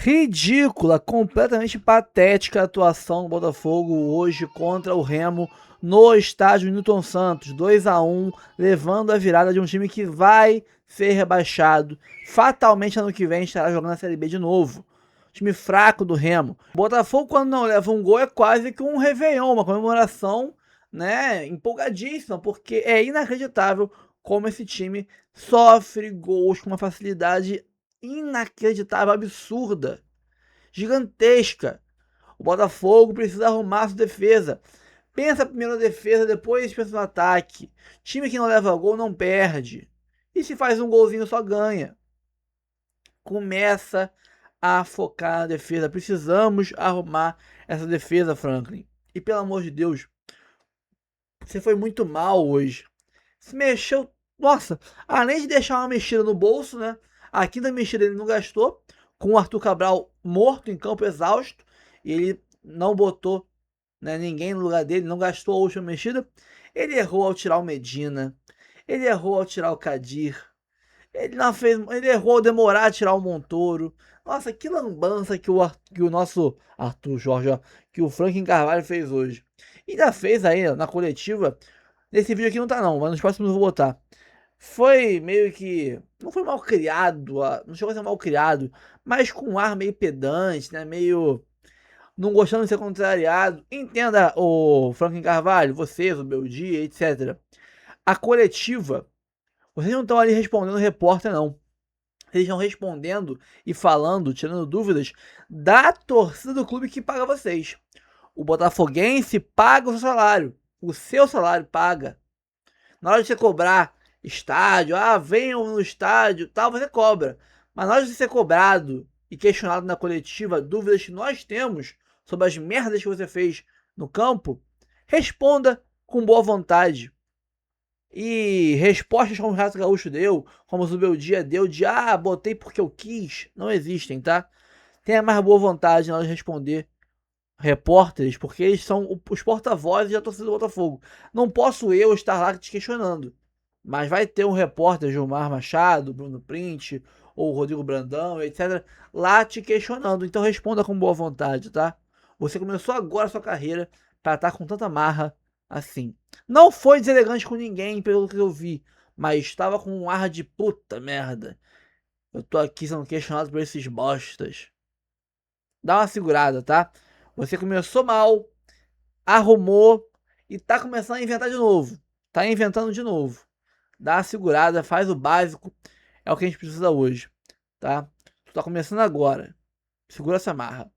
Ridícula, completamente patética a atuação do Botafogo hoje contra o Remo no estádio Newton Santos, 2-1, levando a virada de um time que vai ser rebaixado. Fatalmente ano que vem estará jogando a Série B de novo. Time fraco do Remo. O Botafogo, quando não leva um gol, é quase que um réveillon, uma comemoração, né, empolgadíssima, porque é inacreditável como esse time sofre gols com uma facilidade inacreditável, absurda, gigantesca. O Botafogo precisa arrumar sua defesa. Pensa primeiro na defesa, depois pensa no ataque. Time que não leva gol não perde. E se faz um golzinho só ganha. Começa a focar na defesa. Precisamos arrumar essa defesa, Franklin. E pelo amor de Deus, você foi muito mal hoje. Se mexeu. Nossa, além de deixar uma mexida no bolso, né? A quinta mexida ele não gastou. Com o Arthur Cabral morto em campo, exausto. E ele não botou, né, ninguém no lugar dele, não gastou a última mexida. Ele errou ao tirar o Medina. Ele errou ao tirar o Kadir. Ele não fez, ele errou ao demorar a tirar o Montoro. Nossa, que lambança que o nosso Arthur Jorge, ó, que o Franklin Carvalho fez hoje. E ainda fez aí na coletiva. Nesse vídeo aqui não tá não, mas nos próximos eu vou botar. Foi meio que. Não foi mal criado, não chegou a ser mal criado, mas com um ar meio pedante, né? Meio. Não gostando de ser contrariado. Entenda, o Franklin Carvalho, vocês, o Beldia, etc. A coletiva, vocês não estão ali respondendo o repórter, não. Vocês estão respondendo e falando, tirando dúvidas da torcida do clube que paga vocês. O botafoguense paga o seu salário. O seu salário paga. Na hora de você cobrar estádio, venham no estádio, tal, você cobra. Mas na hora de ser cobrado e questionado na coletiva, dúvidas que nós temos sobre as merdas que você fez no campo, responda com boa vontade. E respostas como o Renato Gaúcho deu, como o Zubeldia deu, de botei porque eu quis, não existem, tá? Tenha mais boa vontade na hora de responder repórteres, porque eles são os porta-vozes da torcida do Botafogo. Não posso eu estar lá te questionando, mas vai ter um repórter, Gilmar Machado, Bruno Print, ou Rodrigo Brandão, etc., lá te questionando. Então responda com boa vontade, tá? Você começou agora a sua carreira para estar com tanta marra assim. Não foi deselegante com ninguém, pelo que eu vi, mas estava com um ar de puta merda. Eu tô aqui sendo questionado por esses bostas. Dá uma segurada, tá? Você começou mal, arrumou e tá começando a inventar de novo. Tá inventando de novo. Dá uma segurada, faz o básico. É o que a gente precisa hoje, tá? Tu tá começando agora. Segura essa marra.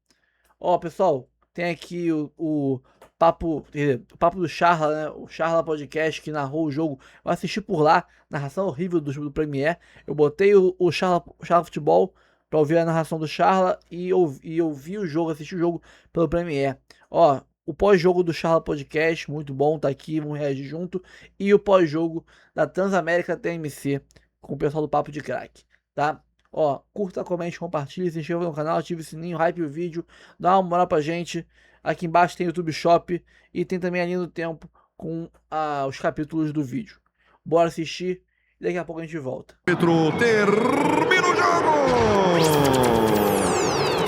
Ó, pessoal, tem aqui o papo, o papo do Charla, né? O Charla Podcast que narrou o jogo. Eu assisti por lá, narração horrível do Premier. Eu botei o Charla Futebol pra ouvir a narração do Charla e ouvir o jogo, assistir o jogo pelo Premier. Ó, o pós-jogo do Charla Podcast, muito bom, tá aqui, vamos reagir junto. E o pós-jogo da Transamérica TMC com o pessoal do Papo de Crack, tá? Ó, curta, comente, compartilhe, se inscreva no canal, ative o sininho, hype o vídeo, dá uma moral pra gente. Aqui embaixo tem o YouTube Shop e tem também a linha do tempo com os capítulos do vídeo. Bora assistir e daqui a pouco a gente volta. Termina o jogo!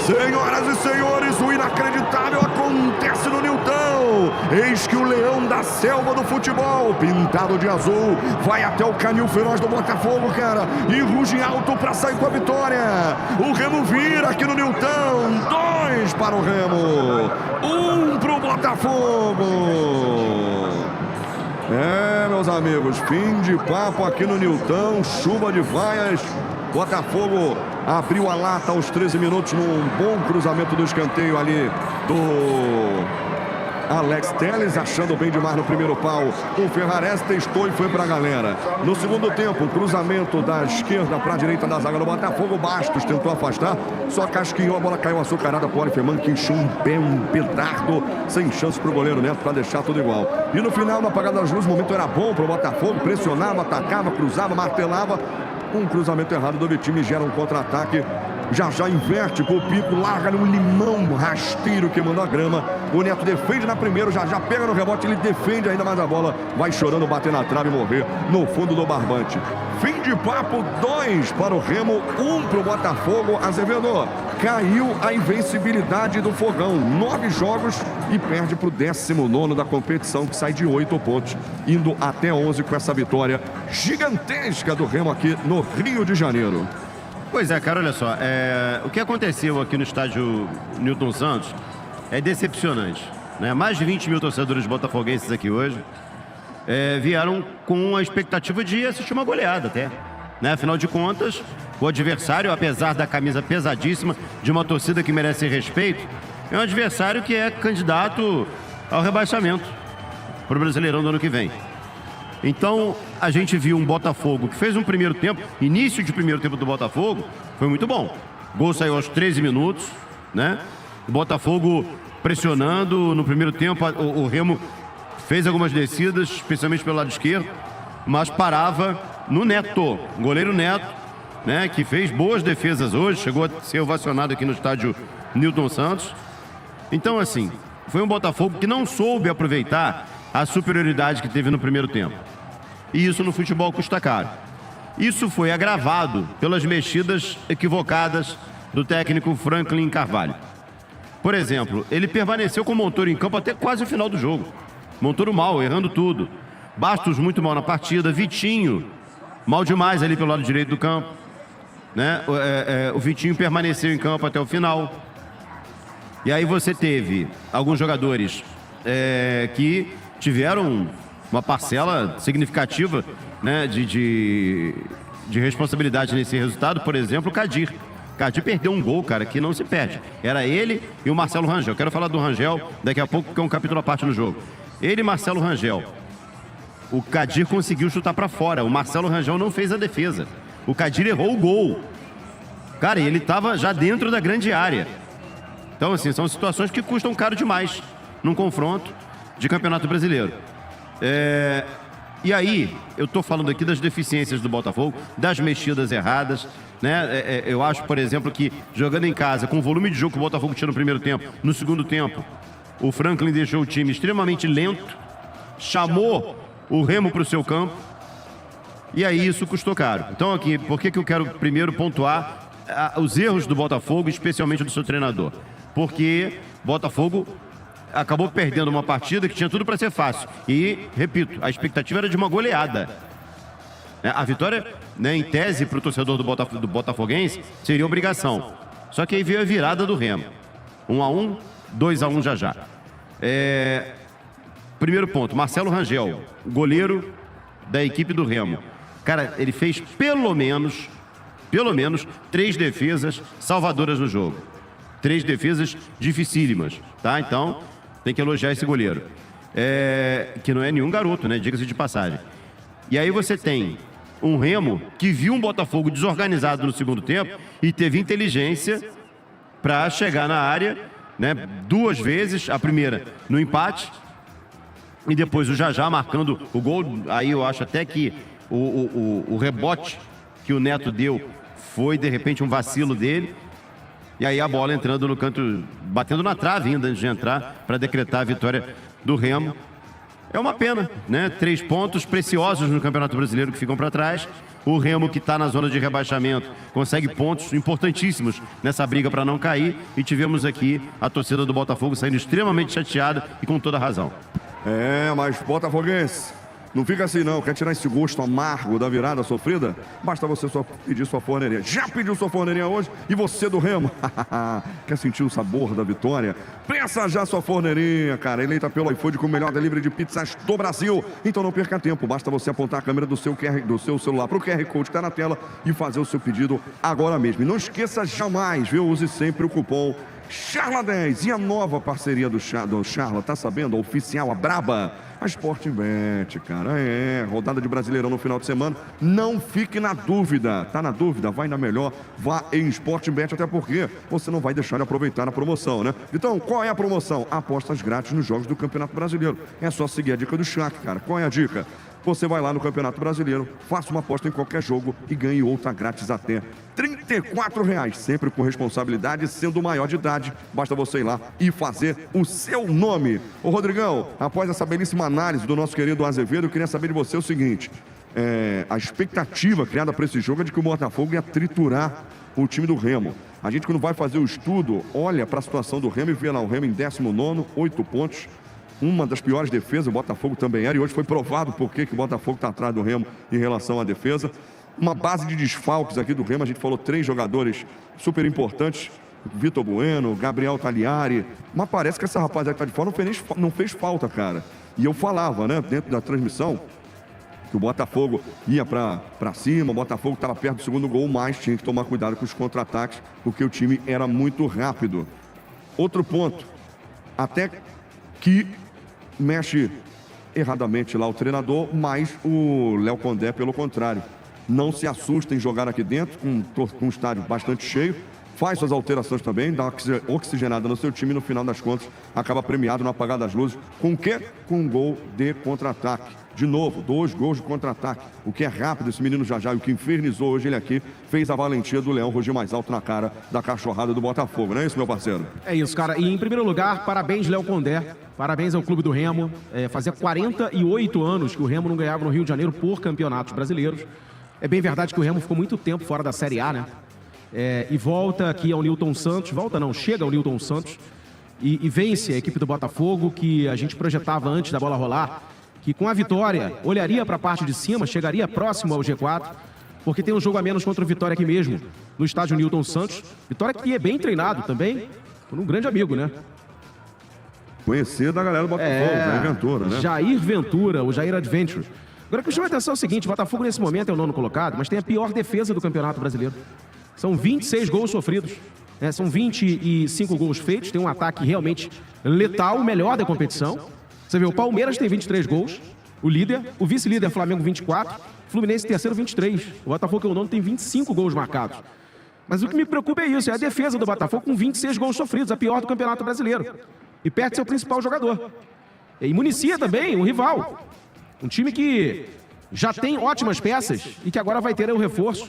Senhoras e senhores, o inacreditável acontece no Newton. Eis que o leão da selva do futebol, pintado de azul, vai até o canil feroz do Botafogo, cara, e ruge alto para sair com a vitória. O Remo vira aqui no Newton. 2 para o Remo, 1 para o Botafogo. Meus amigos, fim de papo aqui no Newton, chuva de vaias. Botafogo abriu a lata aos 13 minutos num bom cruzamento do escanteio ali do Alex Telles, achando bem demais no primeiro pau. O Ferrares testou e foi pra galera. No segundo tempo, o cruzamento da esquerda para a direita da zaga do Botafogo. Bastos tentou afastar, só casquinhou, a bola caiu açucarada pro Oliferman, que encheu um pedardo, sem chance pro goleiro Neto para deixar tudo igual. E no final, na apagada das luzes, o momento era bom pro Botafogo, pressionava, atacava, cruzava, martelava. Um cruzamento errado do Vitinho gera um contra-ataque. Já inverte pro Pico, larga num limão rasteiro queimando a grama. O Neto defende na primeira, já pega no rebote, ele defende ainda mais a bola. Vai chorando, bater na trave e morrer no fundo do barbante. Fim de papo, 2 para o Remo, 1 para o Botafogo. Azevedo, caiu a invencibilidade do Fogão. 9 jogos e perde para o 19º da competição, que sai de 8 pontos, indo até 11 com essa vitória gigantesca do Remo aqui no Rio de Janeiro. Pois é, cara, olha só. O que aconteceu aqui no estádio Newton Santos é decepcionante, né? Mais de 20 mil torcedores botafoguenses aqui hoje vieram com a expectativa de assistir uma goleada até, né? Afinal de contas, o adversário, apesar da camisa pesadíssima de uma torcida que merece respeito, é um adversário que é candidato ao rebaixamento para o Brasileirão do ano que vem. Então, a gente viu um Botafogo que fez um primeiro tempo, início de primeiro tempo do Botafogo, foi muito bom. O gol saiu aos 13 minutos, né? O Botafogo pressionando no primeiro tempo, o Remo fez algumas descidas, especialmente pelo lado esquerdo, mas parava no Neto, o goleiro Neto, né? Que fez boas defesas hoje, chegou a ser ovacionado aqui no estádio Newton Santos. Então, assim, foi um Botafogo que não soube aproveitar a superioridade que teve no primeiro tempo. E isso no futebol custa caro. Isso foi agravado pelas mexidas equivocadas do técnico Franklin Carvalho. Por exemplo, ele permaneceu com o Montoro em campo até quase o final do jogo. Montoro mal, errando tudo. Bastos muito mal na partida. Vitinho, mal demais ali pelo lado direito do campo, né? O Vitinho permaneceu em campo até o final. E aí você teve alguns jogadores que tiveram uma parcela significativa, né, de responsabilidade nesse resultado. Por exemplo, o Kadir. Kadir perdeu um gol, cara, que não se perde. Era ele e o Marcelo Rangel. Quero falar do Rangel daqui a pouco, porque é um capítulo à parte no jogo. Ele e Marcelo Rangel. O Kadir conseguiu chutar pra fora. O Marcelo Rangel não fez a defesa. O Kadir errou o gol. Cara, e ele tava já dentro da grande área. Então, assim, são situações que custam caro demais num confronto de Campeonato Brasileiro. E aí, eu tô falando aqui das deficiências do Botafogo, das mexidas erradas, né? Eu acho, por exemplo, que jogando em casa, com o volume de jogo que o Botafogo tinha no primeiro tempo, no segundo tempo, o Franklin deixou o time extremamente lento, chamou o Remo para o seu campo, e aí isso custou caro. Então aqui, por que eu quero primeiro pontuar os erros do Botafogo, especialmente do seu treinador? Porque o Botafogo acabou perdendo uma partida que tinha tudo para ser fácil. E, repito, a expectativa era de uma goleada. A vitória, né, em tese, para o torcedor do Botafoguense, seria obrigação. Só que aí veio a virada do Remo. 1-1, 2-1 já. Primeiro ponto, Marcelo Rangel, goleiro da equipe do Remo. Cara, ele fez pelo menos 3 defesas salvadoras no jogo. 3 defesas dificílimas, tá? Então, tem que elogiar esse goleiro. Que não é nenhum garoto, né? Diga-se de passagem. E aí você tem um Remo que viu um Botafogo desorganizado no segundo tempo e teve inteligência para chegar na área, né? 2 vezes, a primeira no empate e depois o Jajá marcando o gol. Aí eu acho até que o rebote que o Neto deu foi, de repente, um vacilo dele. E aí a bola entrando no canto, batendo na trave ainda antes de entrar, para decretar a vitória do Remo. É uma pena, né? 3 pontos preciosos no Campeonato Brasileiro que ficam para trás. O Remo, que está na zona de rebaixamento, consegue pontos importantíssimos nessa briga para não cair. E tivemos aqui a torcida do Botafogo saindo extremamente chateada e com toda razão. Mas Botafoguense, não fica assim não, quer tirar esse gosto amargo da virada sofrida? Basta você só pedir sua forneria. Já pediu sua forneria hoje? E você do Remo? Quer sentir o sabor da vitória? Peça já sua forneria, cara. Eleita pelo iFood com o melhor delivery de pizzas do Brasil. Então não perca tempo, basta você apontar a câmera do seu celular para o QR Code que está na tela e fazer o seu pedido agora mesmo. E não esqueça jamais, viu? Use sempre o cupom Charla10 e a nova parceria do Charla, tá sabendo? A oficial, a braba, a Sportbet, cara. Rodada de Brasileirão no final de semana. Não fique na dúvida. Tá na dúvida? Vai na melhor. Vá em Sportbet, até porque você não vai deixar de aproveitar a promoção, né? Então, qual é a promoção? Apostas grátis nos jogos do Campeonato Brasileiro. É só seguir a dica do Shaq, cara. Qual é a dica? você vai lá no Campeonato Brasileiro, faça uma aposta em qualquer jogo e ganhe outra grátis até R$ 34,00, sempre com responsabilidade, sendo maior de idade. Basta você ir lá e fazer o seu nome. Ô Rodrigão, após essa belíssima análise do nosso querido Azevedo, eu queria saber de você o seguinte, a expectativa criada para esse jogo é de que o Botafogo ia triturar o time do Remo. A gente, quando vai fazer o estudo, olha para a situação do Remo e vê lá o Remo em 19º, 8 pontos. Uma das piores defesas, o Botafogo também era, e hoje foi provado por que o Botafogo está atrás do Remo em relação à defesa. Uma base de desfalques aqui do Remo, a gente falou 3 jogadores super importantes, Vitor Bueno, Gabriel Tagliari, mas parece que essa rapaziada que está de fora não fez falta, cara. E eu falava, né, dentro da transmissão, que o Botafogo ia para cima, o Botafogo estava perto do segundo gol, mas tinha que tomar cuidado com os contra-ataques, porque o time era muito rápido. Outro ponto, até que mexe erradamente lá o treinador, mas o Léo Condé, pelo contrário, não se assusta em jogar aqui dentro, com um estádio bastante cheio, faz suas alterações também, dá uma oxigenada no seu time e no final das contas acaba premiado no apagar das luzes. Com o quê? Com um gol de contra-ataque. De novo, 2 gols de contra-ataque. O que é rápido, esse menino já, o que infernizou hoje ele aqui, fez a valentia do Leão rugir mais alto na cara da cachorrada do Botafogo, não é isso, meu parceiro? É isso, cara. E em primeiro lugar, parabéns, Léo Condé. Parabéns ao Clube do Remo. Fazia 48 anos que o Remo não ganhava no Rio de Janeiro por campeonatos brasileiros. É bem verdade que o Remo ficou muito tempo fora da Série A, né? E volta aqui ao Nilton Santos, chega ao Nilton Santos e vence a equipe do Botafogo, que a gente projetava antes da bola rolar, que com a vitória olharia para a parte de cima, chegaria próximo ao G4, porque tem um jogo a menos contra o Vitória aqui mesmo, no estádio Nilton Santos. Vitória que é bem treinado também, por um grande amigo, né? Conhecido da galera do Botafogo, Jair Ventura, né? Jair Ventura, o Jair Adventure. Agora, o que chama a atenção é o seguinte, o Botafogo nesse momento é o 9º colocado, mas tem a pior defesa do Campeonato Brasileiro. São 26 gols sofridos, são 25 gols feitos, tem um ataque realmente letal, o melhor da competição. Você vê, o Palmeiras tem 23 gols, o líder, o vice-líder Flamengo 24, Fluminense terceiro 23, o Botafogo que é o 9º tem 25 gols marcados. Mas o que me preocupa é isso, é a defesa do Botafogo com 26 gols sofridos, a pior do Campeonato Brasileiro. E perde seu principal jogador. E municia também um rival. Um time que já tem ótimas peças e que agora vai ter um reforço,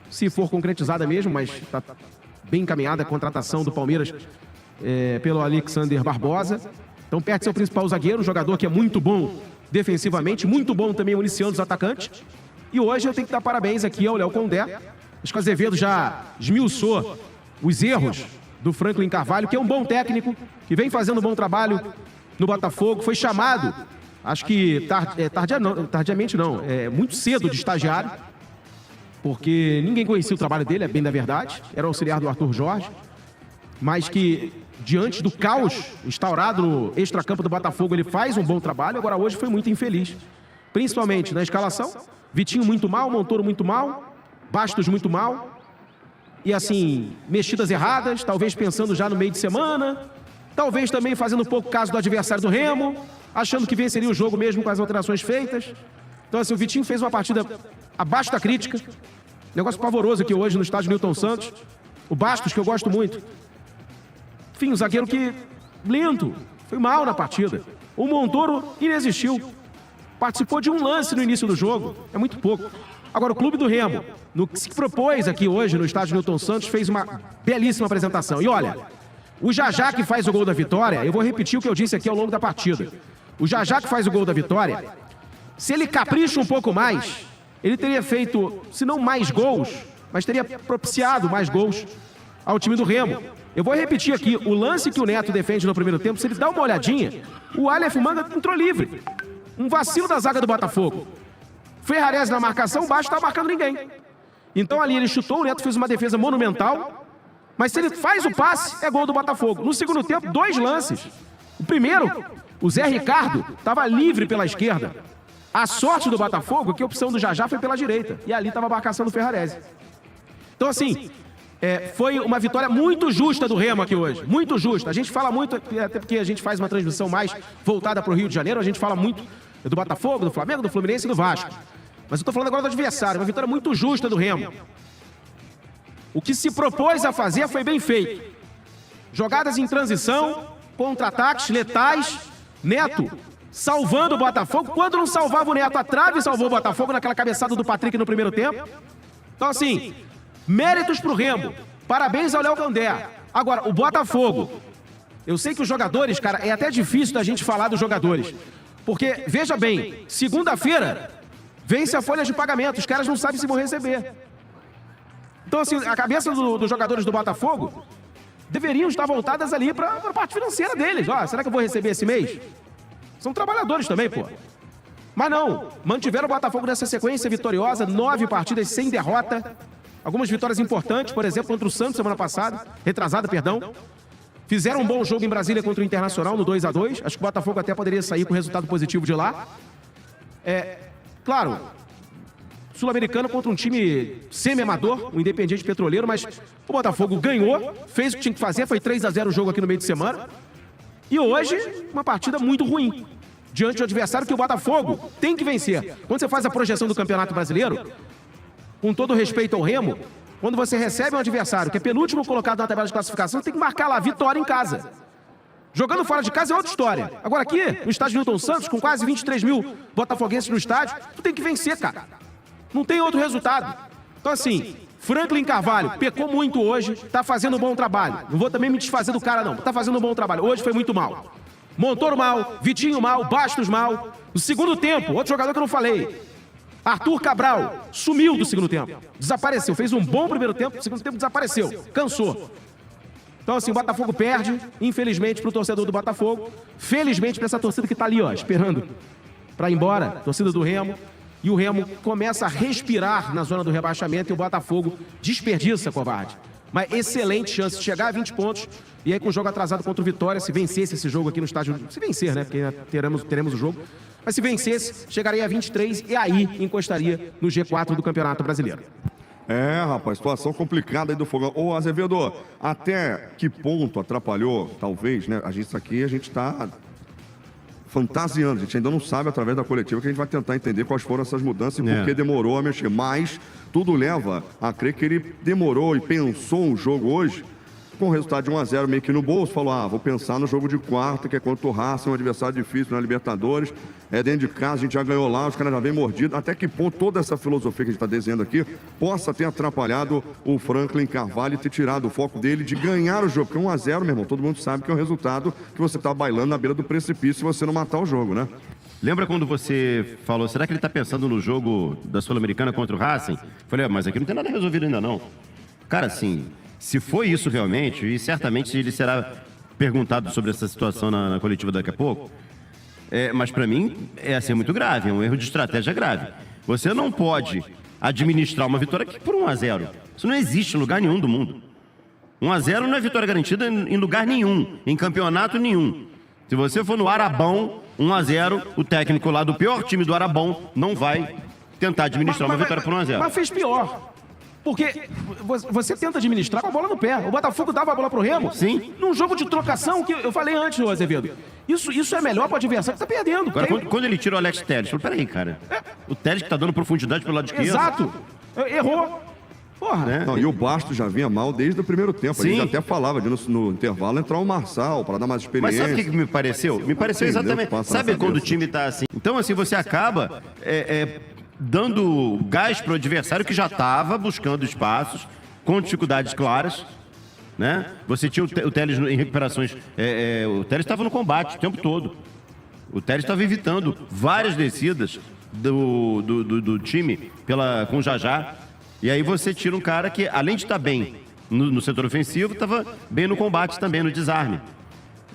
se for concretizada mesmo, mas está bem encaminhada a contratação do Palmeiras pelo Alexander Barbosa. Então perde seu principal zagueiro, um jogador que é muito bom defensivamente, muito bom também municiando os atacantes. E hoje eu tenho que dar parabéns aqui ao Léo Condé. Acho que o Azevedo já esmiuçou os erros do Franklin Carvalho, que é um bom técnico, que vem fazendo um bom trabalho no Botafogo, foi chamado, acho que tardiamente não, muito cedo de estagiário, porque ninguém conhecia o trabalho dele, é bem da verdade, era auxiliar do Arthur Jorge, mas que diante do caos instaurado no extracampo do Botafogo, ele faz um bom trabalho. Agora hoje foi muito infeliz, principalmente na escalação. Vitinho muito mal, Montoro muito mal, Bastos muito mal, e assim, mexidas erradas, talvez pensando já no meio de semana, talvez também fazendo pouco caso do adversário do Remo, achando que venceria o jogo mesmo com as alterações feitas. Então assim, o Vitinho fez uma partida abaixo da crítica, negócio pavoroso aqui hoje no estádio Nilton Santos. O Bastos, que eu gosto muito, enfim, um zagueiro que lento, foi mal na partida. O Montoro inexistiu, participou de um lance no início do jogo, é muito pouco. Agora, o Clube do Remo, no que se propôs aqui hoje no estádio Nilton Santos, fez uma belíssima apresentação. E olha, o Jajá que faz o gol da vitória, eu vou repetir o que eu disse aqui ao longo da partida. O Jajá que faz o gol da vitória, se ele capricha um pouco mais, ele teria feito, se não mais gols, mas teria propiciado mais gols ao time do Remo. Eu vou repetir aqui, o lance que o Neto defende no primeiro tempo, se ele dá uma olhadinha, o Aleph Manga entrou livre. Um vacilo da zaga do Botafogo. Ferrarese na marcação, o Baixo não estava marcando ninguém. Então ali ele chutou, o Neto fez uma defesa monumental, mas se ele faz o passe, é gol do Botafogo. No segundo tempo, 2 lances. O primeiro, o Zé Ricardo, estava livre pela esquerda. A sorte do Botafogo é que a opção do Jajá foi pela direita. E ali estava a marcação do Ferrarese. Então assim, foi uma vitória muito justa do Remo aqui hoje. Muito justa. A gente fala muito, até porque a gente faz uma transmissão mais voltada para o Rio de Janeiro, a gente fala muito do Botafogo, do Flamengo, do Fluminense e do Vasco. Mas eu tô falando agora do adversário, uma vitória muito justa do Remo. O que se propôs a fazer foi bem feito. Jogadas em transição, contra-ataques letais. Neto salvando o Botafogo. Quando não salvava o Neto, a trave salvou o Botafogo naquela cabeçada do Patrick no primeiro tempo. Então, assim, méritos pro Remo. Parabéns ao Léo Condé. Agora, o Botafogo. Eu sei que os jogadores, cara, é até difícil da gente falar dos jogadores. Porque, veja bem, segunda-feira vence a folha de pagamento. Os caras não sabem se vão receber. Então, assim, a cabeça dos jogadores do Botafogo deveriam estar voltadas ali para a parte financeira deles. Ó, será que eu vou receber esse mês? São trabalhadores também, pô. Mas não, mantiveram o Botafogo nessa sequência vitoriosa, 9 partidas sem derrota. Algumas vitórias importantes, por exemplo, contra o Santos semana passada, retrasada, perdão. Fizeram um bom jogo em Brasília contra o Internacional no 2-2. Acho que o Botafogo até poderia sair com resultado positivo de lá. Claro, Sul-Americano contra um time semi-amador, o Independiente Petroleiro, mas o Botafogo ganhou, fez o que tinha que fazer, foi 3-0 o jogo aqui no meio de semana. E hoje, uma partida muito ruim, diante do adversário que o Botafogo tem que vencer. Quando você faz a projeção do Campeonato Brasileiro, com todo respeito ao Remo, quando você recebe um adversário que é penúltimo colocado na tabela de classificação, você tem que marcar lá, vitória em casa. Jogando fora de casa é outra história. Agora aqui, no estádio Newton Santos, com quase 23 mil botafoguenses no estádio, tu tem que vencer, cara. Não tem outro resultado. Então, assim, Franklin Carvalho pecou muito hoje, tá fazendo um bom trabalho. Não vou também me desfazer do cara, não. Tá fazendo um bom trabalho. Hoje foi muito mal. Montoro mal, Vitinho mal, Bastos mal. No segundo tempo, outro jogador que eu não falei, Arthur Cabral, sumiu do segundo tempo. Desapareceu. Fez um bom primeiro tempo, no segundo tempo desapareceu. Cansou. Então, assim, o Botafogo perde, infelizmente, pro torcedor do Botafogo. Felizmente pra essa torcida que tá ali, ó, esperando pra ir embora, torcida do Remo. E o Remo começa a respirar na zona do rebaixamento e o Botafogo desperdiça, covarde. Mas excelente chance de chegar a 20 pontos. E aí com o jogo atrasado contra o Vitória, se vencesse esse jogo aqui no estádio... Se vencer, né? Porque teremos o jogo. Mas se vencesse, chegaria a 23 e aí encostaria no G4 do Campeonato Brasileiro. Rapaz, situação complicada aí do Fogão. Ô, Azevedo, até que ponto atrapalhou, talvez, né? A gente tá fantasiando, a gente ainda não sabe através da coletiva que a gente vai tentar entender quais foram essas mudanças e por que demorou a mexer. Mas tudo leva a crer que ele demorou e pensou um jogo hoje com o resultado de 1-0 meio que no bolso, falou, vou pensar no jogo de quarta, que é contra o Racing, um adversário difícil na Libertadores, dentro de casa, a gente já ganhou lá, os caras já vêm mordidos. Até que ponto toda essa filosofia que a gente está desenhando aqui possa ter atrapalhado o Franklin Carvalho e ter tirado o foco dele de ganhar o jogo, porque 1-0, meu irmão, todo mundo sabe que é um resultado que você está bailando na beira do precipício se você não matar o jogo, né? Lembra quando você falou, será que ele está pensando no jogo da Sul-Americana contra o Racing? Falei, mas aqui não tem nada resolvido ainda não. Cara, assim, se foi isso realmente, e certamente ele será perguntado sobre essa situação na coletiva daqui a pouco, mas para mim é assim, muito grave, é um erro de estratégia grave. Você não pode administrar uma vitória aqui por 1-0. Isso não existe em lugar nenhum do mundo. 1-0 não é vitória garantida em lugar nenhum, em campeonato nenhum. Se você for no Arabão, 1-0, o técnico lá do pior time do Arabão não vai tentar administrar uma vitória por 1-0. Mas fez pior. Porque você tenta administrar com a bola no pé. O Botafogo dava a bola pro Remo. Sim. Num jogo de trocação, que eu falei antes, ô Azevedo. Isso é melhor pro adversário que tá perdendo. Agora, quando ele tira o Alex Telles, eu falei, peraí, cara. O Telles que tá dando profundidade pelo lado esquerdo. Exato. Errou. Porra. Né? Não, e o Bastos já vinha mal desde o primeiro tempo. Sim. A gente até falava de no intervalo entrar o Marçal para dar mais experiência. Mas sabe o que me pareceu? Me pareceu exatamente. Sabe quando o time tá assim? Então, assim, você acaba dando gás pro adversário que já estava buscando espaços, com dificuldades claras, né? Você tinha o Telles em recuperações. O Telles estava no combate o tempo todo. O Telles estava evitando várias descidas do time com o Jajá. E aí você tira um cara que, além de estar bem no setor ofensivo, estava bem no combate também, no desarme.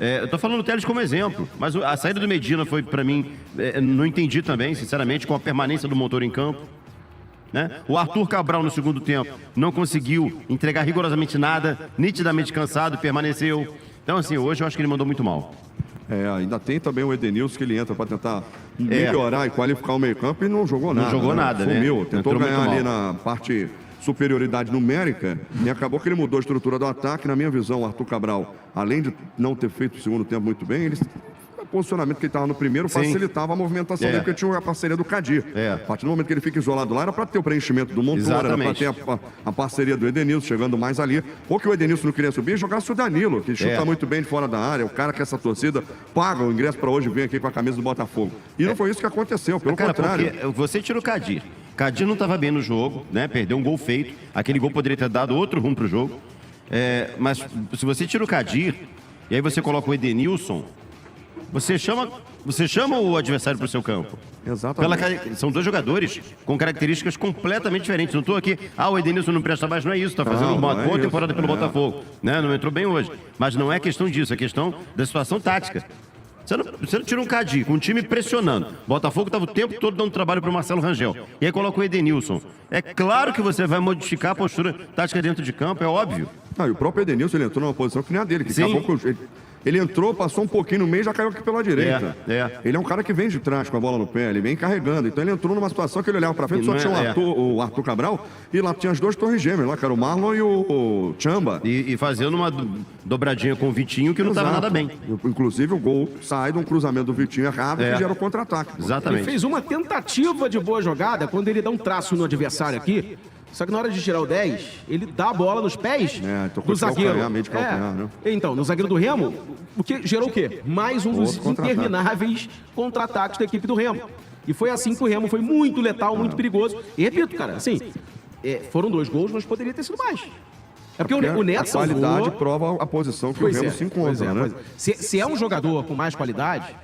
Eu tô falando o Telles como exemplo, mas a saída do Medina foi, para mim, não entendi também, sinceramente, com a permanência do Montoro em campo. Né? O Arthur Cabral, no segundo tempo, não conseguiu entregar rigorosamente nada, nitidamente cansado, permaneceu. Então, assim, hoje eu acho que ele mandou muito mal. Ainda tem também o Edenilson que ele entra para tentar melhorar e qualificar o meio-campo e não jogou nada. Não jogou nada, né? Sumiu, tentou Entrou ganhar ali mal na parte superioridade numérica e acabou que ele mudou a estrutura do ataque. Na minha visão, o Arthur Cabral, além de não ter feito o segundo tempo muito bem, ele posicionamento que ele estava no primeiro facilitava a movimentação dele, porque tinha a parceria do Kadir. A partir do momento que ele fica isolado lá, era para ter o preenchimento do Montoura, era para ter a parceria do Edenilson chegando mais ali. Ou que o Edenilson não queria subir, jogasse o Danilo, que chuta muito bem de fora da área, o cara que essa torcida paga o ingresso para hoje vir aqui com a camisa do Botafogo. E não foi isso que aconteceu, pelo contrário. Porque você tira o Kadir. Kadir não estava bem no jogo, né? Perdeu um gol feito. Aquele gol poderia ter dado outro rumo pro jogo. Mas se você tira o Kadir e aí você coloca o Edenilson, você chama o adversário pro seu campo. Exatamente. São dois jogadores com características completamente diferentes. Não estou aqui, o Edenilson não presta mais, não é isso. Está fazendo uma boa temporada pelo Botafogo. Né? Não entrou bem hoje. Mas não é questão disso, é questão da situação tática. Você não tira um Kadir com um time pressionando. Botafogo estava o tempo todo dando trabalho para o Marcelo Rangel. E aí coloca o Edenilson. É claro que você vai modificar a postura tática dentro de campo, é óbvio. E o próprio Edenilson, ele entrou numa posição que nem a dele, que acabou com... Ele entrou, passou um pouquinho no meio e já caiu aqui pela direita. Ele é um cara que vem de trás com a bola no pé, ele vem carregando. Então ele entrou numa situação que ele olhava pra frente, só tinha o Arthur Cabral, e lá tinha as duas torres gêmeas, lá, que era o Marlon e o Chamba. E fazendo uma dobradinha com o Vitinho, que não estava nada bem. Inclusive o gol sai de um cruzamento do Vitinho errado, que gera o contra-ataque. Exatamente. Ele fez uma tentativa de boa jogada quando ele dá um traço no adversário aqui. Só que na hora de tirar o 10, ele dá a bola nos pés do zagueiro. Né? Então, no zagueiro do Remo, o que gerou o quê? Mais um dos intermináveis contra-ataques da equipe do Remo. E foi assim que o Remo foi muito letal, muito perigoso. E repito, cara, assim, foram 2 gols, mas poderia ter sido mais. É porque o Neto salvou... A qualidade prova a posição que o Remo se encontra, né? Se é um jogador com mais qualidade,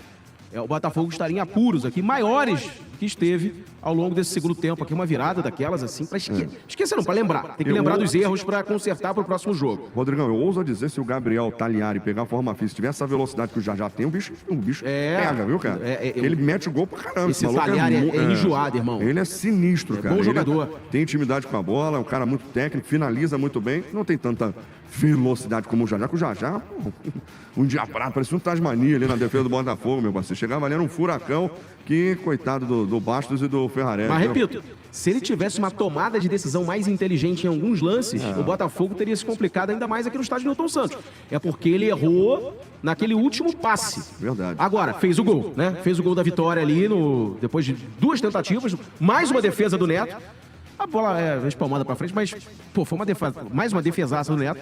o Botafogo estaria em apuros aqui, maiores que esteve ao longo desse segundo tempo aqui, uma virada daquelas assim, para esquecer não, para lembrar. Tem que lembrar dos erros para consertar para o próximo jogo. Rodrigão, eu ouso dizer, se o Gabriel Tagliari pegar a forma física, se tiver essa velocidade que o já tem, o bicho pega, viu, cara? Ele mete o gol pra caramba. Esse Tagliari é enjoado, irmão. Ele é sinistro, cara. Bom jogador. Tem intimidade com a bola, é um cara muito técnico, finaliza muito bem, não tem tanta velocidade como o Jajá, que o Jajá, um diabrado, parecia um Tasmania ali na defesa do Botafogo, meu parceiro. Chegava ali, era um furacão que, coitado do Bastos e do Ferrarese. Mas repito, se ele tivesse uma tomada de decisão mais inteligente em alguns lances, o Botafogo teria se complicado ainda mais aqui no estádio Newton Santos. É porque ele errou naquele último passe. Verdade. Agora, fez o gol, né? Fez o gol da vitória ali, depois de 2 tentativas, mais uma defesa do Neto. A bola é espalmada pra frente, mas, foi mais uma defesaça do Neto.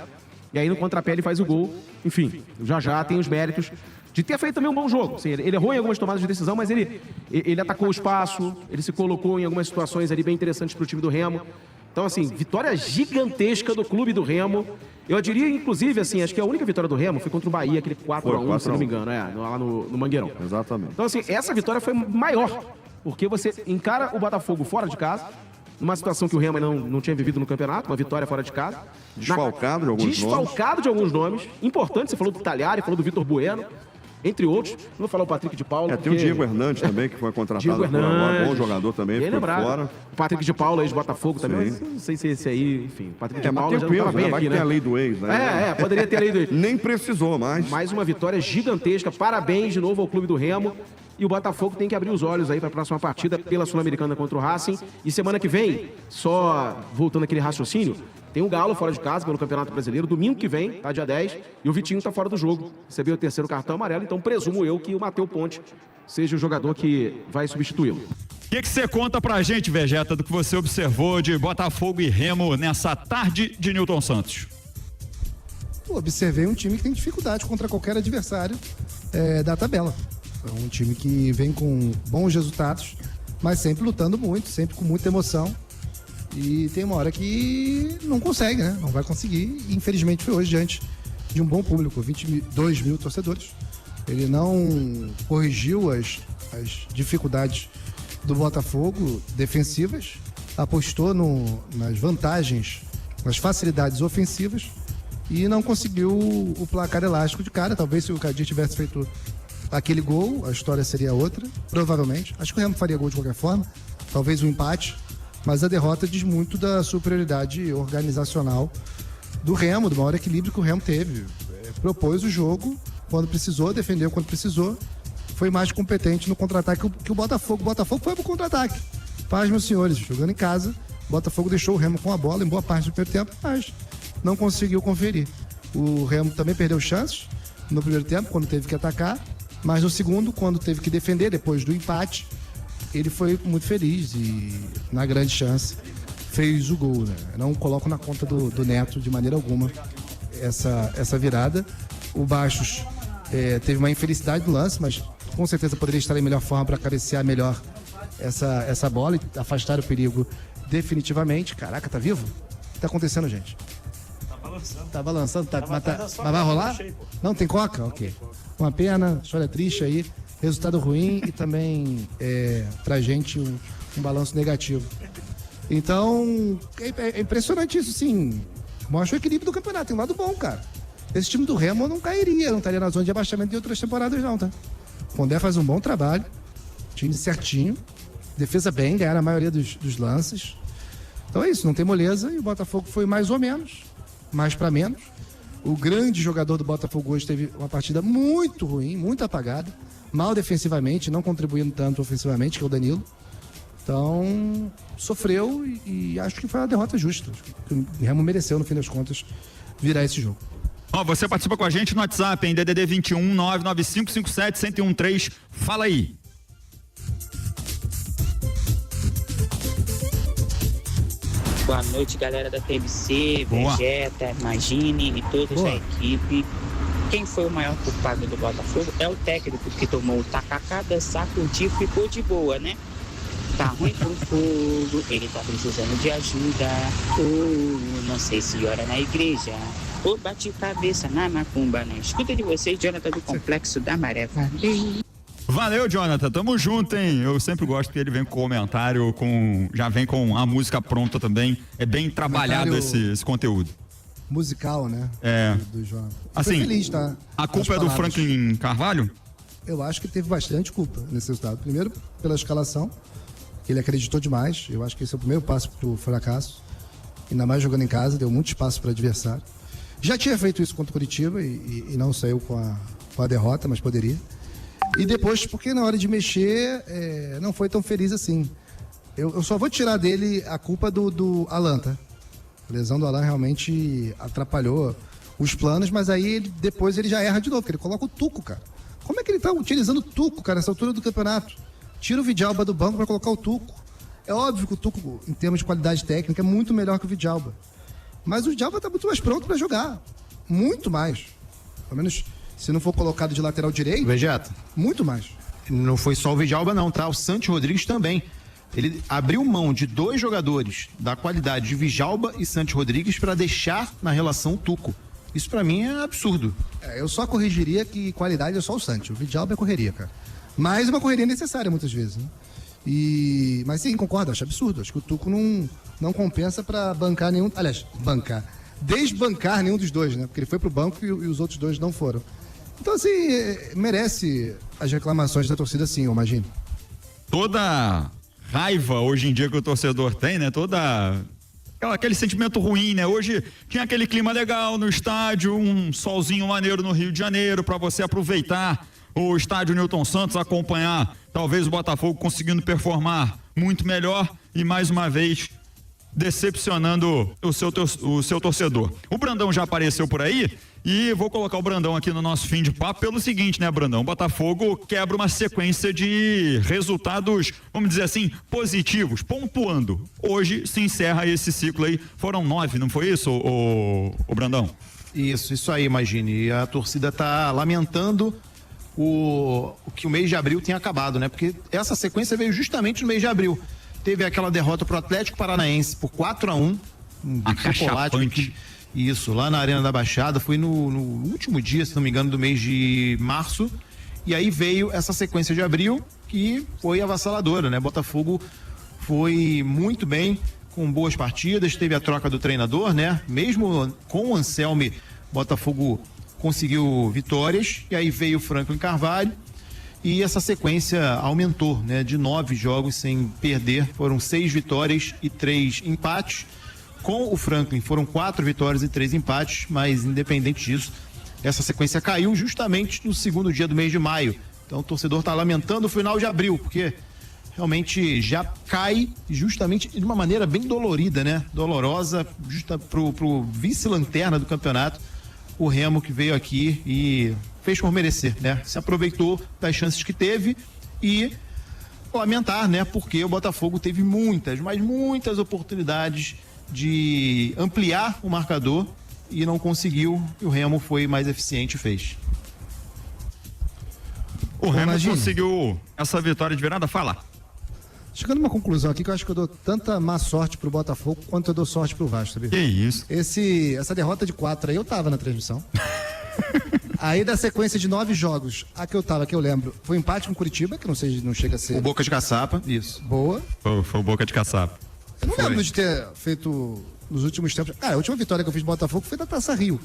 E aí no contrapé ele faz o gol. Enfim, já tem os méritos de ter feito também um bom jogo. Assim, ele errou em algumas tomadas de decisão, mas ele atacou o espaço, ele se colocou em algumas situações ali bem interessantes pro time do Remo. Então, assim, vitória gigantesca do clube do Remo. Eu diria, inclusive, assim, acho que a única vitória do Remo foi contra o Bahia, aquele 4-1, se não me engano, lá no Mangueirão. Exatamente. Então, assim, essa vitória foi maior, porque você encara o Botafogo fora de casa, numa situação que o Remo não tinha vivido no campeonato, uma vitória fora de casa. Desfalcado de alguns nomes. Importante, você falou do Tagliari, falou do Vitor Bueno, entre outros. Não vou falar o Patrick de Paula. Tem o Diego Hernandes também, que foi contratado agora, bom jogador também, bem lembrado. Fora. O Patrick de Paula, ex-Botafogo também. Não sei se esse aí, enfim. O Patrick de Paula já não estava bem aqui, né? Tem a lei do ex, né? Poderia ter a lei do ex. Nem precisou mais. Mais uma vitória gigantesca. Parabéns de novo ao clube do Remo. E o Botafogo tem que abrir os olhos aí para a próxima partida pela Sul-Americana contra o Racing. E semana que vem, só voltando aquele raciocínio, tem o Galo fora de casa pelo Campeonato Brasileiro. Domingo que vem, tá, dia 10. E o Vitinho tá fora do jogo. Recebeu o 3º cartão amarelo. Então presumo eu que o Matheus Ponte seja o jogador que vai substituí-lo. O que você conta pra gente, Vegeta, do que você observou de Botafogo e Remo nessa tarde de Newton Santos? Observei um time que tem dificuldade contra qualquer adversário da tabela. É um time que vem com bons resultados, mas sempre lutando muito, sempre com muita emoção. E tem uma hora que não consegue, né? Não vai conseguir. E, infelizmente foi hoje diante de um bom público, 22 mil torcedores. Ele não corrigiu as dificuldades do Botafogo defensivas, apostou nas vantagens, nas facilidades ofensivas e não conseguiu o placar elástico de cara. Talvez se o Kadir tivesse feito aquele gol, a história seria outra, provavelmente. Acho que o Remo faria gol de qualquer forma, talvez um empate, mas a derrota diz muito da superioridade organizacional do Remo, do maior equilíbrio que o Remo teve. Propôs o jogo quando precisou, defendeu quando precisou, foi mais competente no contra-ataque que o Botafogo. O Botafogo foi pro contra-ataque. Paz, meus senhores, jogando em casa, o Botafogo deixou o Remo com a bola em boa parte do primeiro tempo, mas não conseguiu conferir. O Remo também perdeu chances no primeiro tempo, quando teve que atacar, Mas no segundo, quando teve que defender, depois do empate, ele foi muito feliz e, na grande chance, fez o gol, né? Não coloco na conta do Neto de maneira alguma essa virada. O Bastos teve uma infelicidade no lance, mas com certeza poderia estar em melhor forma para acariciar melhor essa bola e afastar o perigo definitivamente. Caraca, tá vivo? O que tá acontecendo, gente? Tá balançando, mas vai rolar? Não, tem coca? Ok. Uma pena, história triste aí, resultado ruim e também pra gente um balanço negativo. Então, é impressionante isso, sim. Mostra o equilíbrio do campeonato, tem um lado bom, cara. Esse time do Remo não cairia, não estaria na zona de abaixamento de outras temporadas não, tá? O Pondé faz um bom trabalho, time certinho, defesa bem, ganhar a maioria dos lances. Então é isso, não tem moleza e o Botafogo foi mais ou menos, mais pra menos. O grande jogador do Botafogo hoje teve uma partida muito ruim, muito apagada, mal defensivamente, não contribuindo tanto ofensivamente, que é o Danilo. Então, sofreu e acho que foi uma derrota justa. Acho que o Remo mereceu, no fim das contas, virar esse jogo. Você participa com a gente no WhatsApp, em DDD 21 995 57 1013. Fala aí. Boa noite, galera da TMC, Vegeta, Imagine e toda a equipe. Quem foi o maior culpado do Botafogo é o técnico que tomou o tacacá, dançar com o tio, ficou de boa, né? Tá ruim pro fogo, ele tá precisando de ajuda. Não sei se ora na igreja. Bate cabeça na macumba, né? Escuta de vocês, Jonathan do Complexo da Maré. Valeu, Jonathan, tamo junto, hein? Eu sempre gosto que ele vem com comentário, já vem com a música pronta também. É bem trabalhado esse conteúdo. Musical, né? Do Jonathan. Assim, feliz, tá? A culpa é do Franklin Carvalho? Eu acho que teve bastante culpa nesse resultado. Primeiro, pela escalação, que ele acreditou demais. Eu acho que esse é o primeiro passo pro fracasso. Ainda mais jogando em casa, deu muito espaço para o adversário. Já tinha feito isso contra o Curitiba e não saiu com a derrota, mas poderia. E depois, porque na hora de mexer, não foi tão feliz assim. Eu só vou tirar dele a culpa do Alan, tá? A lesão do Alan realmente atrapalhou os planos, mas aí depois ele já erra de novo, porque ele coloca o Tuco, cara. Como é que ele tá utilizando o Tuco, cara, nessa altura do campeonato? Tira o Vidalba do banco para colocar o Tuco. É óbvio que o Tuco, em termos de qualidade técnica, é muito melhor que o Vidalba. Mas o Vidalba tá muito mais pronto para jogar. Muito mais. Pelo menos se não for colocado de lateral direito. Vegeta. Muito mais. Não foi só o Vidalba não, tá? O Santi Rodrigues também. Ele abriu mão de 2 jogadores da qualidade de Vidalba e Santi Rodrigues para deixar na relação Tuco. Isso para mim é absurdo. Eu só corrigiria que qualidade é só o Santi. O Vidalba é correria, cara. Mas uma correria necessária muitas vezes, né? Mas sim, concordo, acho absurdo. Acho que o Tuco não compensa para bancar nenhum. Aliás, desbancar nenhum dos dois, né? Porque ele foi pro banco e os outros 2 não foram. Então, assim, merece as reclamações da torcida, sim, eu imagino. Toda raiva hoje em dia que o torcedor tem, né? Aquele sentimento ruim, né? Hoje tinha aquele clima legal no estádio, um solzinho maneiro no Rio de Janeiro para você aproveitar o estádio Newton Santos, acompanhar talvez o Botafogo conseguindo performar muito melhor e mais uma vez decepcionando o seu torcedor. O Brandão já apareceu por aí e vou colocar o Brandão aqui no nosso fim de papo pelo seguinte, né, Brandão? O Botafogo quebra uma sequência de resultados, vamos dizer assim, positivos, pontuando. Hoje se encerra esse ciclo aí. Foram 9, não foi isso, o Brandão? Isso aí, imagine. E a torcida tá lamentando o que o mês de abril tem acabado, né? Porque essa sequência veio justamente no mês de abril. Teve aquela derrota pro Atlético Paranaense por 4-1. Acachapante. Isso, lá na Arena da Baixada. Foi no último dia, se não me engano, do mês de março. E aí veio essa sequência de abril que foi avassaladora, né? Botafogo foi muito bem, com boas partidas. Teve a troca do treinador, né? Mesmo com o Anselmi, Botafogo conseguiu vitórias, e aí veio o Franklin Carvalho e essa sequência aumentou, né? De 9 jogos sem perder, foram 6 vitórias e 3 empates. Com o Franklin foram 4 vitórias e 3 empates, mas independente disso, essa sequência caiu justamente no segundo dia do mês de maio. Então o torcedor está lamentando o final de abril, porque realmente já cai justamente de uma maneira bem dolorida, né? Dolorosa, justa pro vice-lanterna do campeonato, o Remo, que veio aqui e fez por merecer, né? Se aproveitou das chances que teve e lamentar, né? Porque o Botafogo teve muitas, mas muitas oportunidades de ampliar o marcador e não conseguiu, e o Remo foi mais eficiente e fez. O Remo imagina. conseguiu essa vitória de virada. Fala. Chegando a uma conclusão aqui que eu acho que eu dou tanta má sorte pro Botafogo quanto eu dou sorte pro Vasco, sabia? Que isso? Essa derrota de 4 aí, eu tava na transmissão. Aí da sequência de 9 jogos, a que eu tava, que eu lembro, foi um empate com Curitiba, que não chega a ser O Boca de Caçapa, isso. boa. Foi o Boca de Caçapa. Eu não lembro de ter feito nos últimos tempos. Cara, a última vitória que eu fiz no Botafogo foi da Taça Rio.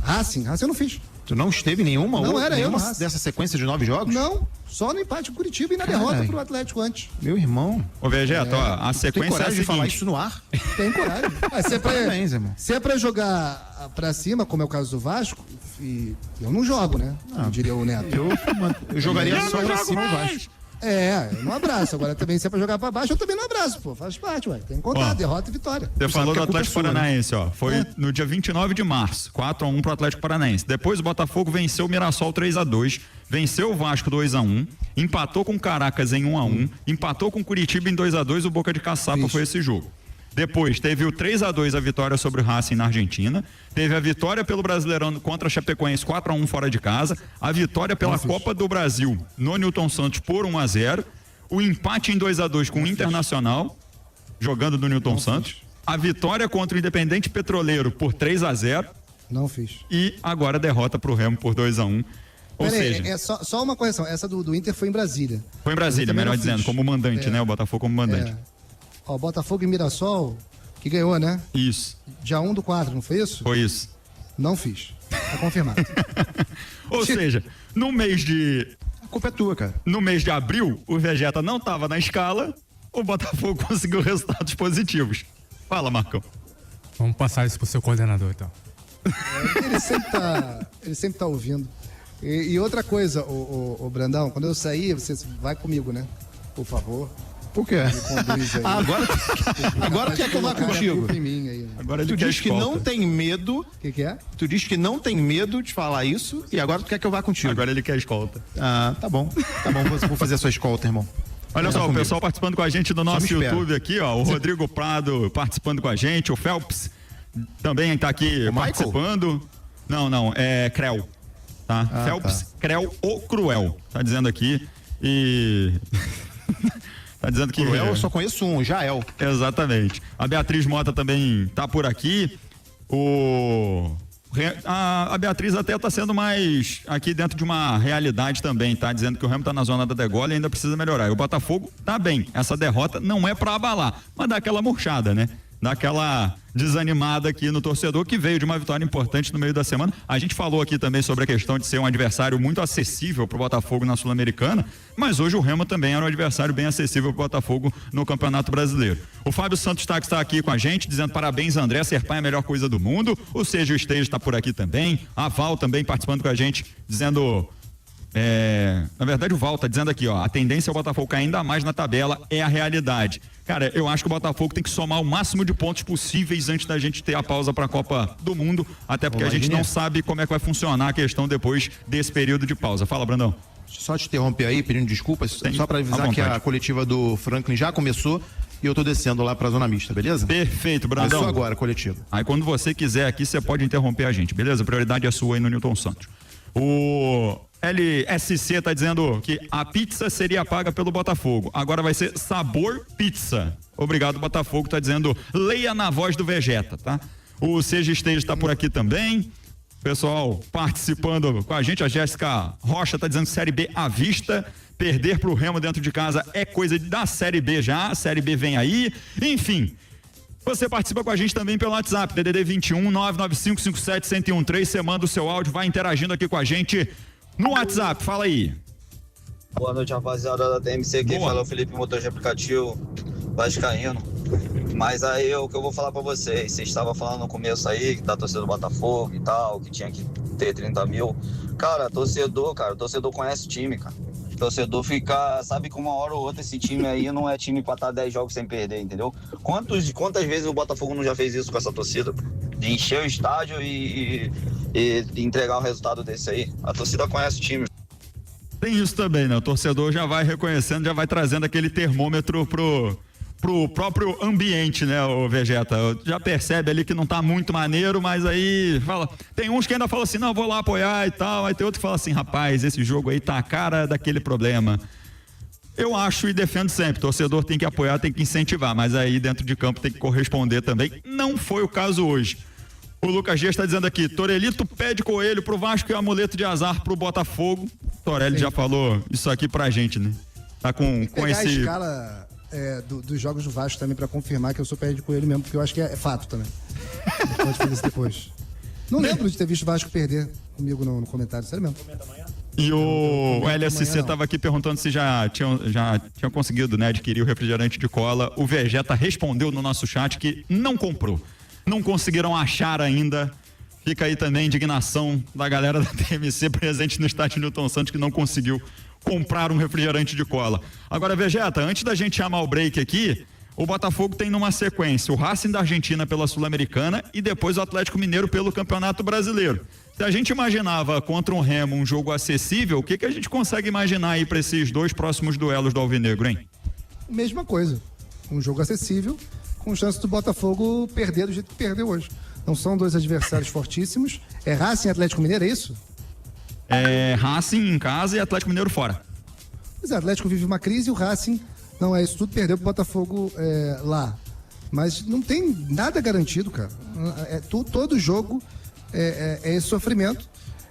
Racing eu não fiz. Tu não esteve nenhuma? Não, era eu nenhuma no Racing. dessa sequência de 9 jogos? Não, só no empate com Curitiba e na Caralho. derrota pro Atlético antes. Meu irmão, Ô, Vegeta, ó, a tem sequência é a coragem de falar seguinte. isso no ar? Tem coragem. Mas Parabéns, irmão. se é pra jogar pra cima, como é o caso do Vasco, e eu não jogo, né? Como diria o Neto. Eu jogaria só pra cima o Vasco. Eu não abraço. Agora também, se é pra jogar pra baixo, eu também não abraço, pô. Faz parte, ué. Tem que contar, Ó. derrota e vitória. Você falou que do a culpa é Atlético sua, né? Paranaense, ó. Foi no dia 29 de março, 4-1 pro Atlético Paranaense. Depois o Botafogo venceu o Mirassol 3-2, venceu o Vasco 2-1, empatou com o Caracas em 1-1, empatou com o Curitiba em 2-2, o Boca de Caçapa foi esse jogo. Depois teve o 3-2, a vitória sobre o Racing na Argentina. Teve a vitória pelo Brasileirão contra a Chapecoense 4-1 fora de casa. A vitória pela Copa do Brasil no Newton Santos por 1-0. O empate em 2-2 com o Internacional, jogando no Newton Santos. A vitória contra o Independente Petroleiro por 3-0. Não fiz. E agora a derrota pro Remo por 2-1. Ou Pera aí, seja, só uma correção. Essa do Inter foi em Brasília. foi em Brasília, Eu também melhor não dizendo, fiz. como mandante, né? O Botafogo como mandante. Ó, Botafogo e Mirassol, que ganhou, né? Isso, Dia 1/4, não foi isso? foi isso. Não fiz. Tá confirmado. Ou seja, no mês de A culpa é tua, cara. No mês de abril, o Vegeta não estava na escala, o Botafogo conseguiu resultados positivos. Fala, Marcão. Vamos passar isso pro seu coordenador, então. Ele sempre tá ouvindo. E outra coisa, o Brandão, quando eu sair, você vai comigo, né? Por favor. Por quê? Me conduz aí. Agora quer que eu vá Colocar a contigo? culpa em mim aí. Agora ele Tu quer diz que escolta. não tem medo. O que é? Tu diz que não tem medo de falar isso e agora tu quer que eu vá contigo. Agora ele quer escolta. Ah, tá bom. Vou fazer a sua escolta, irmão. Olha só, o pessoal participando com a gente do nosso me espera. YouTube aqui, ó. O Rodrigo Prado participando com a gente, o Phelps também tá aqui O Michael? participando. Não, é Creu. Tá? Phelps, Creu ou Cruel. Tá dizendo aqui. E. Tá dizendo que. Cruel, eu só conheço um, Jael. Exatamente. A Beatriz Mota também tá por aqui. A Beatriz até tá sendo mais aqui dentro de uma realidade também, tá? Dizendo que o Remo tá na zona da degola e ainda precisa melhorar. E o Botafogo tá bem. Essa derrota não é pra abalar, mas dá aquela murchada, né? Dá aquela desanimada aqui no torcedor que veio de uma vitória importante no meio da semana. A gente falou aqui também sobre a questão de ser um adversário muito acessível pro Botafogo na Sul-Americana, mas hoje o Remo também era um adversário bem acessível pro Botafogo no Campeonato Brasileiro. O Fábio Santos está aqui com a gente, dizendo parabéns, André, ser pai é a melhor coisa do mundo. O Sérgio Esteja está por aqui também. A Val também participando com a gente, dizendo... na verdade o Val tá dizendo aqui, ó, a tendência é o Botafogo cair ainda mais na tabela, é a realidade. Cara, eu acho que o Botafogo tem que somar o máximo de pontos possíveis antes da gente ter a pausa para a Copa do Mundo, até porque a gente não sabe como é que vai funcionar a questão depois desse período de pausa. Fala, Brandão. Só te interromper aí, pedindo desculpas, só para à avisar vontade. que a coletiva do Franklin já começou e eu tô descendo lá pra Zona Mista, beleza? Perfeito, Brandão. Começou agora a coletiva. Aí quando você quiser aqui, você pode interromper a gente, beleza? A prioridade é sua aí no Newton Santos. O LSC tá dizendo que a pizza seria paga pelo Botafogo. Agora vai ser Sabor Pizza. Obrigado, Botafogo. Tá dizendo, leia na voz do Vegeta, tá? O Seja Esteja tá por aqui também. Pessoal participando com a gente. A Jéssica Rocha tá dizendo Série B à vista. Perder pro Remo dentro de casa é coisa da Série B já. A Série B vem aí. Enfim. Você participa com a gente também pelo WhatsApp, DDD 21 995 57 1013. Você manda o seu áudio, vai interagindo aqui com a gente no WhatsApp. Fala aí. Boa noite, rapaziada da TMC. Quem fala é o Felipe, motor de aplicativo vascaíno. Mas aí o que eu vou falar pra vocês, vocês estavam falando no começo aí da torcida do Botafogo e tal, que tinha que ter 30 mil. Cara, torcedor conhece o time, cara. Torcedor fica, sabe que uma hora ou outra esse time aí não é time pra estar 10 jogos sem perder, entendeu? Quantas vezes o Botafogo não já fez isso com essa torcida? De encher o estádio e e entregar um resultado desse aí. A torcida conhece o time. Tem isso também, né? O torcedor já vai reconhecendo, já vai trazendo aquele termômetro pro próprio ambiente, né, o Vegeta? Já percebe ali que não tá muito maneiro, mas aí fala, tem uns que ainda falam assim, não, vou lá apoiar e tal, aí tem outro que fala assim, rapaz, esse jogo aí tá a cara daquele problema. Eu acho e defendo sempre, torcedor tem que apoiar, tem que incentivar, mas aí dentro de campo tem que corresponder também. Não foi o caso hoje. O Lucas Dias está dizendo aqui, Torelito pede coelho pro Vasco e amuleto de azar pro Botafogo. Torelli já falou isso aqui pra gente, né? Tá com a esse... escala dos jogos do Vasco também pra confirmar que eu sou pé de coelho mesmo, porque eu acho que é fato também. Pode fazer isso depois. Não lembro de ter visto o Vasco perder comigo no comentário, sério mesmo. E o LSC estava aqui perguntando se já tinha conseguido, né, adquirir o refrigerante de cola. O Vegeta respondeu no nosso chat que não comprou. Não conseguiram achar ainda. Fica aí também a indignação da galera da TMC presente no estádio Newton Santos que não conseguiu comprar um refrigerante de cola. Agora, Vegeta, antes da gente chamar o break aqui, o Botafogo tem numa sequência o Racing da Argentina pela Sul-Americana e depois o Atlético Mineiro pelo Campeonato Brasileiro. Se a gente imaginava contra um Remo um jogo acessível, o que a gente consegue imaginar aí para esses dois próximos duelos do Alvinegro, hein? Mesma coisa. Um jogo acessível, com chance do Botafogo perder do jeito que perdeu hoje. Não são dois adversários fortíssimos. É Racing e Atlético Mineiro, é isso? É Racing em casa e Atlético Mineiro fora. Pois é, o Atlético vive uma crise e o Racing, não é isso tudo, perdeu pro Botafogo lá. Mas não tem nada garantido, cara. Todo jogo é esse sofrimento.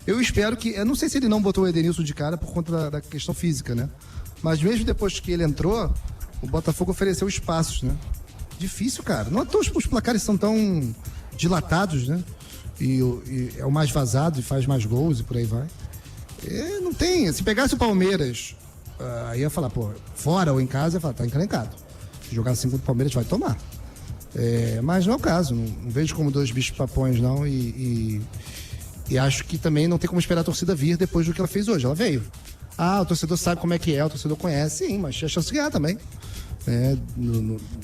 Eu espero que... Eu não sei se ele não botou o Edenilson de cara por conta da questão física, né? Mas mesmo depois que ele entrou, o Botafogo ofereceu espaços, né? Difícil, cara. Não todos os placares são tão dilatados, né? E é o mais vazado e faz mais gols e por aí vai. Não tem... Se pegasse o Palmeiras, aí ia falar, pô, fora ou em casa, ia falar, tá encrencado. Se jogar assim contra o Palmeiras, vai tomar. Mas não é o caso. Não vejo como dois bichos papões, não. E acho que também não tem como esperar a torcida vir depois do que ela fez hoje. Ela veio. O torcedor sabe como é que é, o torcedor conhece, sim, mas tinha chance de ganhar também.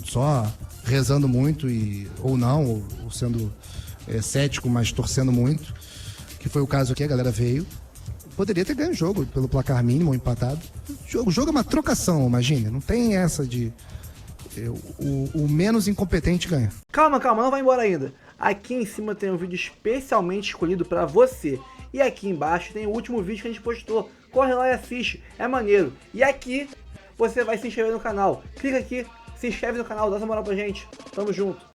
Só rezando muito ou não, ou sendo cético, mas torcendo muito, que foi o caso aqui, a galera veio. Poderia ter ganho o jogo pelo placar mínimo ou empatado. O jogo é uma trocação, imagine. Não tem essa de o menos incompetente ganha. Calma, não vai embora ainda. Aqui em cima tem um vídeo especialmente escolhido pra você. E aqui embaixo tem o último vídeo que a gente postou. Corre lá e assiste, é maneiro. E aqui você vai se inscrever no canal. Clica aqui, se inscreve no canal, dá essa moral pra gente. Tamo junto.